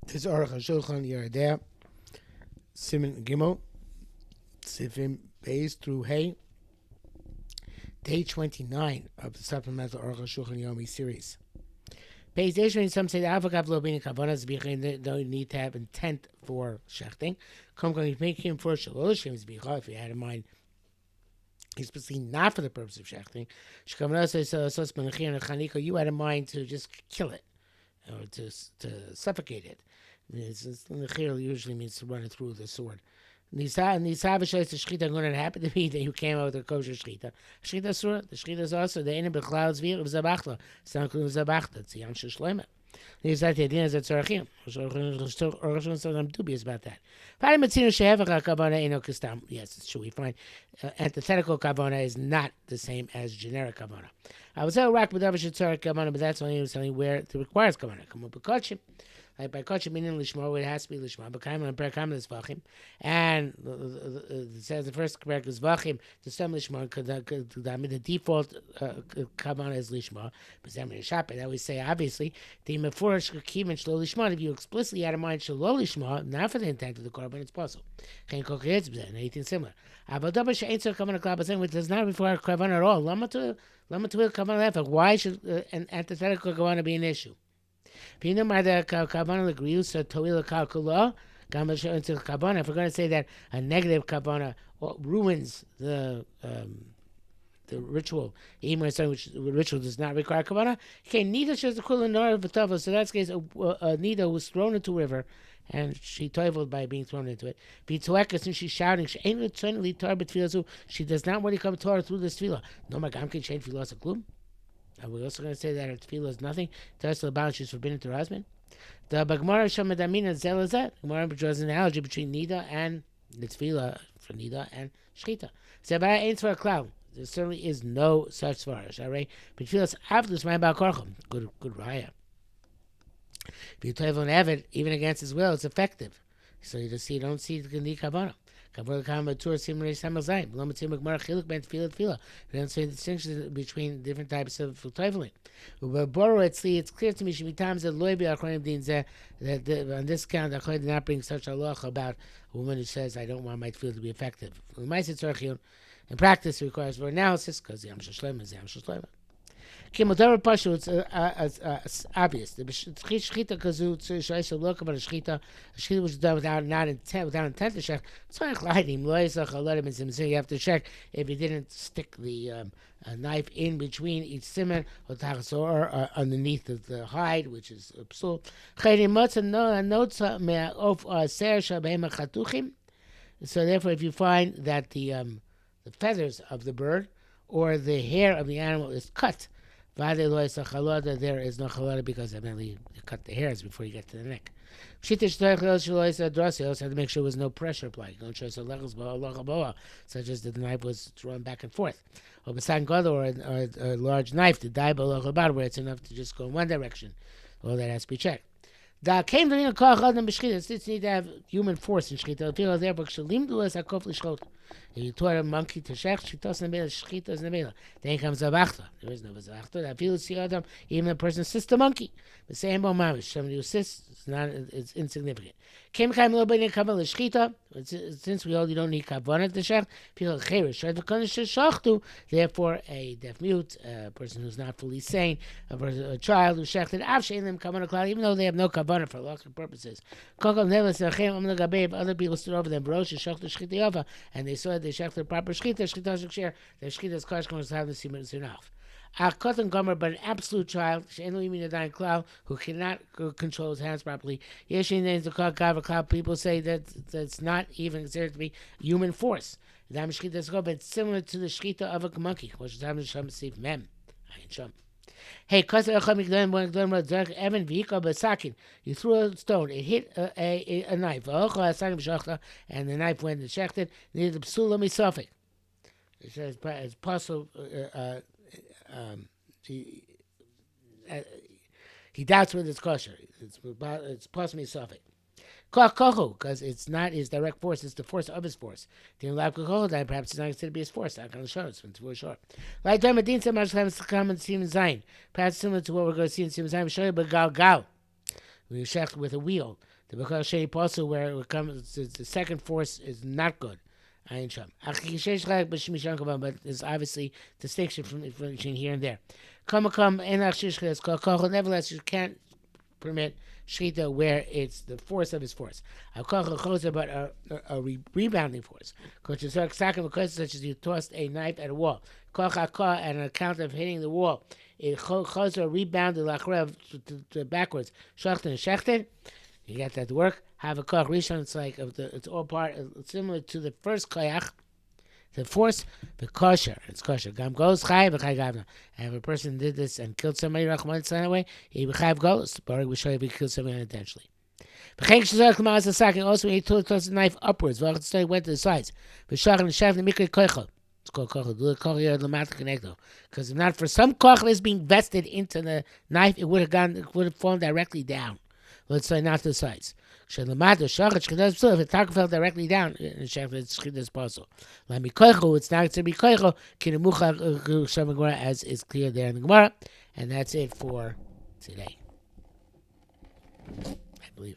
This is Arukh HaShulchan Yeridea, Siman Gimel, Sifim Beis through Hay, day 29 of the Supplemental Arukh HaShulchan Yomi series. Beis Deshman, some say the Avagav Lo Bini Kavanas Bichin don't need to have intent for shechting. Come going to make him for Shalolashim is Bicha if you had in mind. He's specifically not for the purpose of shechting. Shkamana says Chanika, you had in mind to just kill it or to suffocate it. Nechir usually means to run it through the sword. Nisavishes the shchita going to happen to me that you came out with a kosher shchita. Shchita surah, the shchita is also the end of the clouds view of zabachla. It's not including zabachla. It's yam shleima. These are the ideas that tzarachim. I'm dubious about that. Yes, it's true. We find antithetical kavana is not the same as generic kavana. I was rock with other tzarach kavana, but that's only where it requires kavana. Come up with kachim. Like by kachim meaning lishma, where it has to be lishma. But kaim and perakam is vachim, and it says the first perak is vachim to some lishma. The default kavana is lishma. But then when you shop it, I always say obviously the mefurish kimin shlo lishma. If you explicitly had in mind shlo lishma, not for the intent of the korban, it's possible. Can't koketz b'zen anything similar. But double she'ain tzor kavana klal b'zen, which does not require kavana at all. Lama to kavana lefak. Why should an antithetical kavana be an issue? If we're going to say that a negative kavana ruins the ritual, even when which the ritual does not require kavana, okay, Nida shows the kula nor v'tava. So that's the case. Nida was thrown into a river, and she toiveled by being thrown into it. V'tueka, since she's shouting, she ain't eternally tar b'tfilah. She does not want to come Torah through this tefillah. No, my gam can change tefillah a klum. And we're also going to say that her tefillah is nothing. Tells her about she's forbidden to her husband. The Bagmara Shamadamina Zelazet. Gemara draws an analogy between Nida and the tefillah for Nida and Shechita. Zebara ain't for a cloud. There certainly is no such svarish. All right, but tefillah is after my balkorchim. Good raya. If you tell an avid, even against his will, it's effective. So you don't see the Gandi Kavana. We don't say the distinction between different types of toiveling. It's clear to me should be times that on this count I did not bring such a law about a woman who says I don't want my tefillah to be effective. In practice it requires for analysis because Yam Shleima is Yam Shleima. Kimotara Pashu, it's obvious. The shchita kazu tzurishayis look about a shchita which is done without intent to shech. So you have to check if you didn't stick the knife in between each simon or underneath the hide, which is psul. So therefore, if you find that the feathers of the bird or the hair of the animal is cut, there is no chalada because evidently you cut the hairs before you get to the neck. You also have to make sure there was no pressure applied. Such as the knife was drawn back and forth. Or a large knife, the die where it's enough to just go in one direction. All that has to be checked. It's need to have human force in shechita. If you taught a monkey to shech, she doesn't be a shechita in the middle. Then comes a vachta. There is no vachta. That feels the adam, even a person assists the monkey. The same mamish. Somebody who assists, it's insignificant. Since we all you don't need kavanah to shech, people cherish. Therefore, a deaf mute, a person who's not fully sane, a child who shechted even though they have no kavanah for halachic purposes. Other people stood over them, and they saw they shech the proper shechita, their shechita's kashkon have the siman enough. But an absolute child who cannot control his hands properly. People say that that's not even considered to be human force. It's similar to the shechita of a monkey. Hey, you threw a stone, it hit a knife, and the knife went and shechted. It says it's possible. He doubts whether it's kosher. It's possibly suffix. Because it's not his direct force, it's the force of his force. Perhaps it's not considered to be his force. I'm going to show it, it's very short. Like Darmadin said, perhaps similar to what we're going to see in Sim Zayin, show you, but Gal. We shech with a wheel. The Bakar Shei also where it comes, the second force is not good. Ayin Sham. But there's obviously distinction from between here and there. Nevertheless, you can't permit shchita where it's the force of his force. But a rebounding force. Such as you tossed a knife at a wall. And on account of hitting the wall, it rebounded to backwards. Shechted. You get that to work. Have a koch rishon. It's like it's all part similar to the first koyach. The force, the kosher. It's kosher. Gam goes chay v'chay gavna. And if a person did this and killed somebody, Rachman that way, he b'chayv goes. Baruch we show you if he killed somebody unintentionally. V'chein shazak l'ma'as ha'sakin. Also, when he tossed the knife upwards, v'achot went to the sides. V'shach and shach l'mikri koichel. It's called kochel. Do the kochel l'matik connecto. Because if not for some kochel is being vested into the knife, it would have fallen directly down. Let's say not to the sides. If the taco fell directly down, it's possible. It's not to be koicho, as is clear there in the Gemara. And that's it for today, I believe.